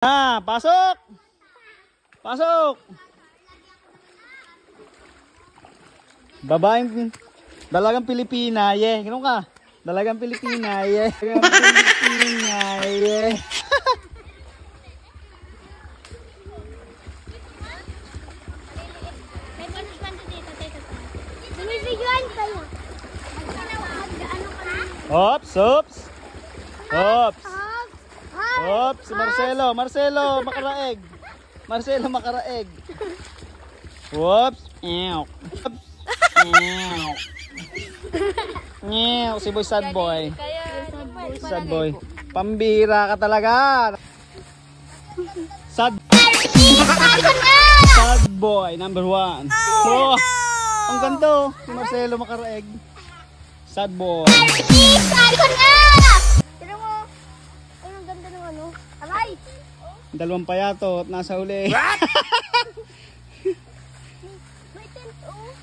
Pasok! Pasok! Babaeng dalagang Pilipina, yeah. Ganun ka? Dalagang Pilipina, yeah. Dalagang Pilipina, yeah. Ops, ops. Ops. Ops, si Marcelo. Marcelo, makaraeg. Marcelo, makaraeg. Whoops. Ew. Ew. Ew. Si boy, sad boy. Sad boy. Pambihira ka talaga. Sad. Sad boy, number 1. Oh, ang ganda. Si Marcelo, makaraeg. Sad boy. Tira mo. Ay, ang ganda ng ano. Aray! Dalawang payato at nasa uli. May tent, oh.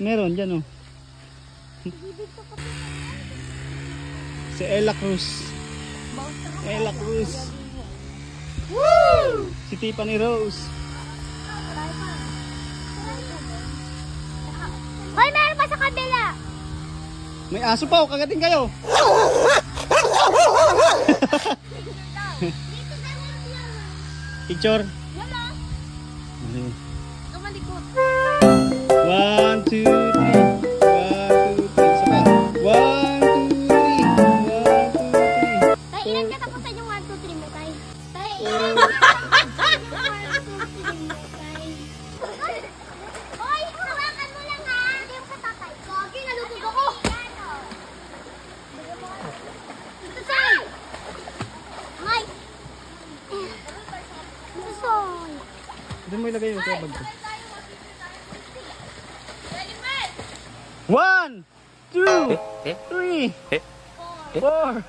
Meron dyan, oh. Si Ella Cruz. Ella Cruz. Woo! Si Tiffany Rose. Hoy, meron pa sa kabila. May aso pa, oh. Kagating kayo. Picture. Wala. Kamalikot. 1, 2, 3. 1, 2, 3. Sama. 1, 2, 3. 1, 2, 3. Tay, ilan katapusan yung 1, 2, 3 mo, tay? Tay, ilan katapusan yung 1, 2, 3 mo, tay? Hoy, hawakan mo lang, ha? Hindi yung katatay. Gagi, nalutog ako. Ito, tay. Mike. Ito, tay. Doon mo ilagay yung bag ko. 1, 2, 3, 4.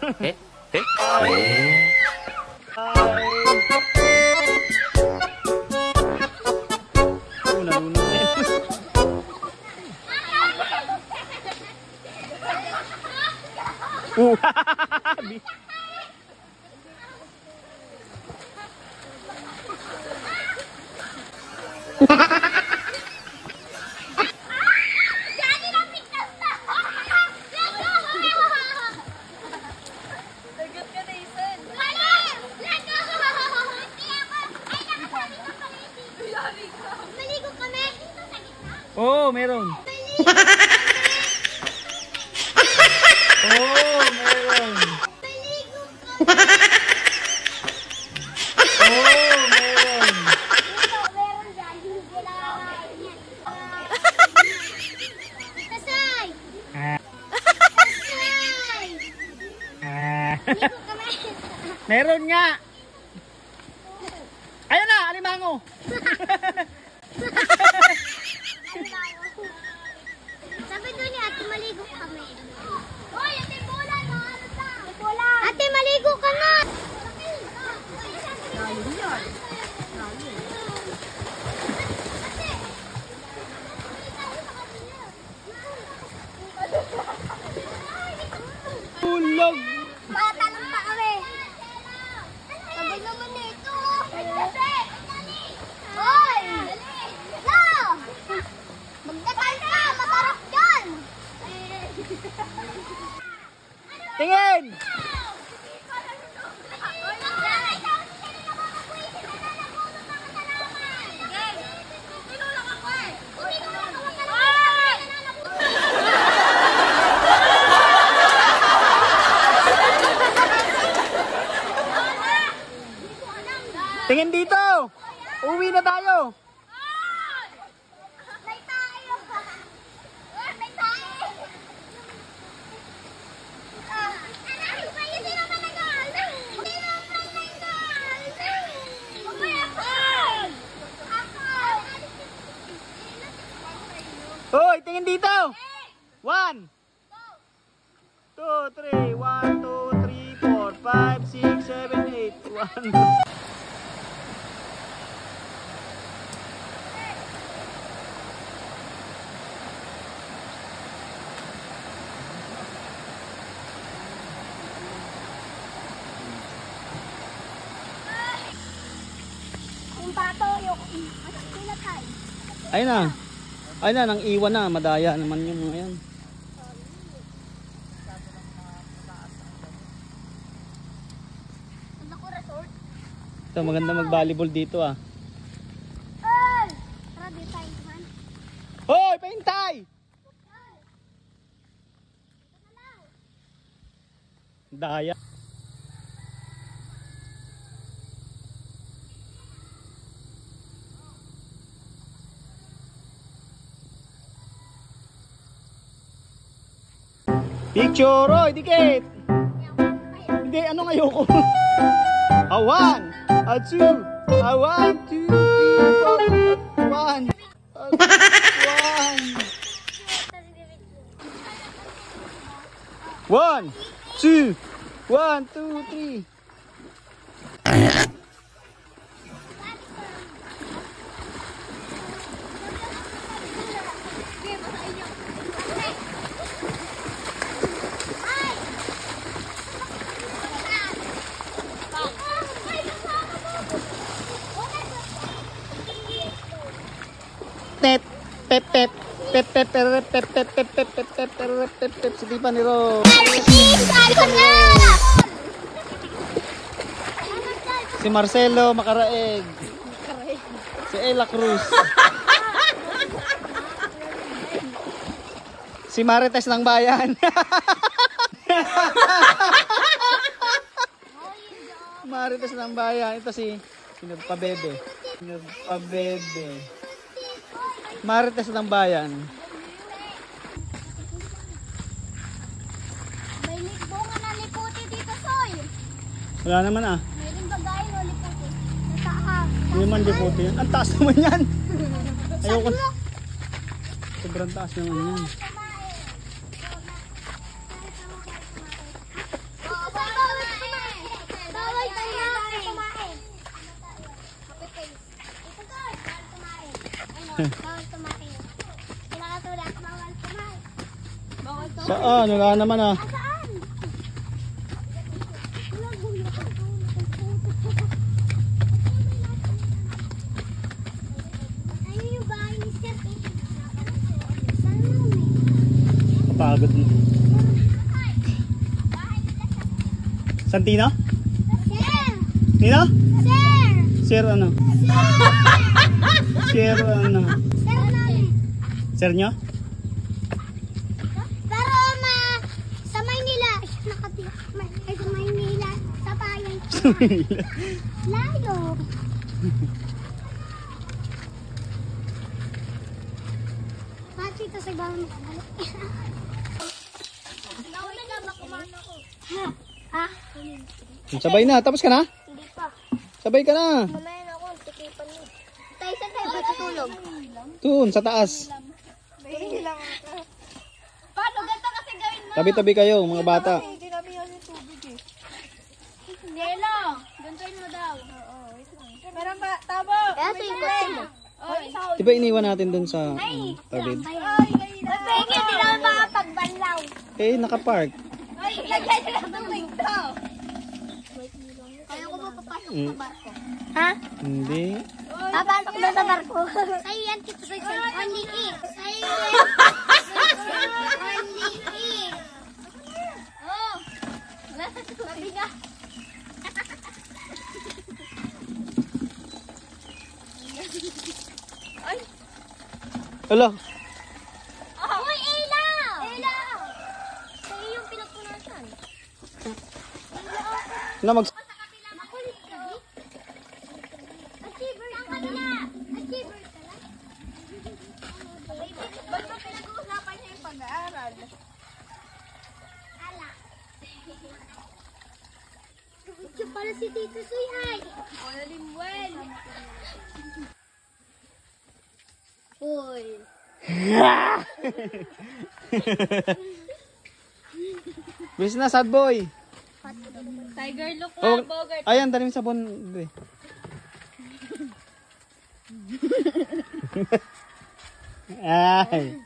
Oh, nalunod na yun. Maligo kami. Oh, meron. Oh, meron. Maligo kami. Oh, meron. Meron dyan. Hindi kailangan yan. Tasay! Tasay! Maligo kami. Meron nga. Ayun na, alimango. Sabi doon ni Ate, maligo kami. Hoy, Ate Bola, no? Ano ta? Ate Bola! Ate, maligo ka na! Tulog. Matanong pa kami. Sabi naman nito. Hoy! No! Magdasal ka! Masarap dyan! Tingin. Tingin dito. Uwi na tayo. May tayo! May tayo! Anak, pwede naman nag-aaral! Hindi naman nag-aaral! Mamaya pa! Hoy, tingin dito. 1, 2, 3. 1, 2, 3, 4, 5, 6, 7, 8. Wait, 1. Yung pato, yung sila tayo. Ayun na. Ayun na, nang iwan na. Madaya naman yung mga yan. Ang ako resort. Ito, maganda mag-volleyball dito ah. Ay! Tara, di tayo naman. Hoy, paintay! Daya. Picture, Roy, dikit! Hindi, anong ayoko? A 1, a 2, a 1, 2, 3, 4, 1, 1, 1, 2, 1, 2, 3. Pep, pep, pep, pep, pep, pep, pep, pep, pep, pep, pep, pep, pep, pep, pep, si Tipa ni Ro. Si Marcelo Macaraeg. Si Ella Cruz. Si Marites ng Bayan. Marites ng Bayan. Ito si Pabebe. Pabebe. Marites ng Bayan. May bunga na liputi dito, Soy. Wala naman ah. May rin bagay no liputi. Nataas. Hindi man di puti yan. Ang taas naman yan. Ayoko. Sobrang taas naman yan. Bawal tumain. Kinakatulak, bawal tumain. Bawal tumain. Saan? Wala naman ah. Saan? Ayun yung bahay ni Sir. Saan naman eh? Kapagod mo. Bahay nila sa Santino? Sir! Nino? Sir! Sir ano? Sir ano? Sir namin. Sir nyo? Pero sa Maynila, sa Maynila, sa bayan. Layo. Bakit dito sa ibang makabalik? Nauli ka ba kumano ko? Ha? Sabay na. Tapos ka na? Hindi pa. Sabay ka na. Mamaya na ako, tikipan mo. Tayo saan tayo ba tutulog? Doon, sa taas. Paano? Ganito kasi gawin mo. Tabi-tabi kayo, mga bata. Hindi namin yung tubig eh. Nelo, gantuin mo daw. Meron ba? Tabo! Ito yung kotse mo. Di ba iniwan natin doon sa tabid? Pwede, hindi naman makapagbanlaw. Eh, nakapark. Ay, lagyan nila ng window! Kaya ko ba papasok Mm. sa barko? Ha? Hindi. Papasok na sa barko. Sa'yo yan, Tito Soy. Only eat. Sa'yo yan. Only eat. Oh. Sabi nga. Hala, Uy, Ella! Ella! Sa'yo yung pinagpunasan. na mag... Makulit ka, di? Achiever ang kanila. Achiever ka lang. Ba't ba pinag-uusapan niya yung pag-aaral? Ala. Ito pala si Tito Soy ay. Wala limwel! Uy. Bis na, sad boy. Tiger look Oh, lang, Bogart. ayan, dali mo sabon. Dali. Ay.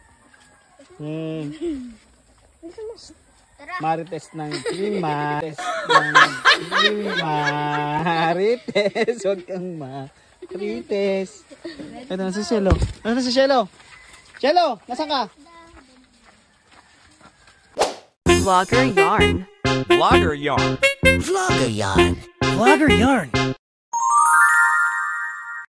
Tara. Marites ng klima. Marites ng klima. Marites. Huwag kang marites. Ito na si Shelo. Ito na si Shelo. Shelo, nasaan ka? Vlogger Yarn. Vlogger yarn. Vlogger yarn. Vlogger yarn.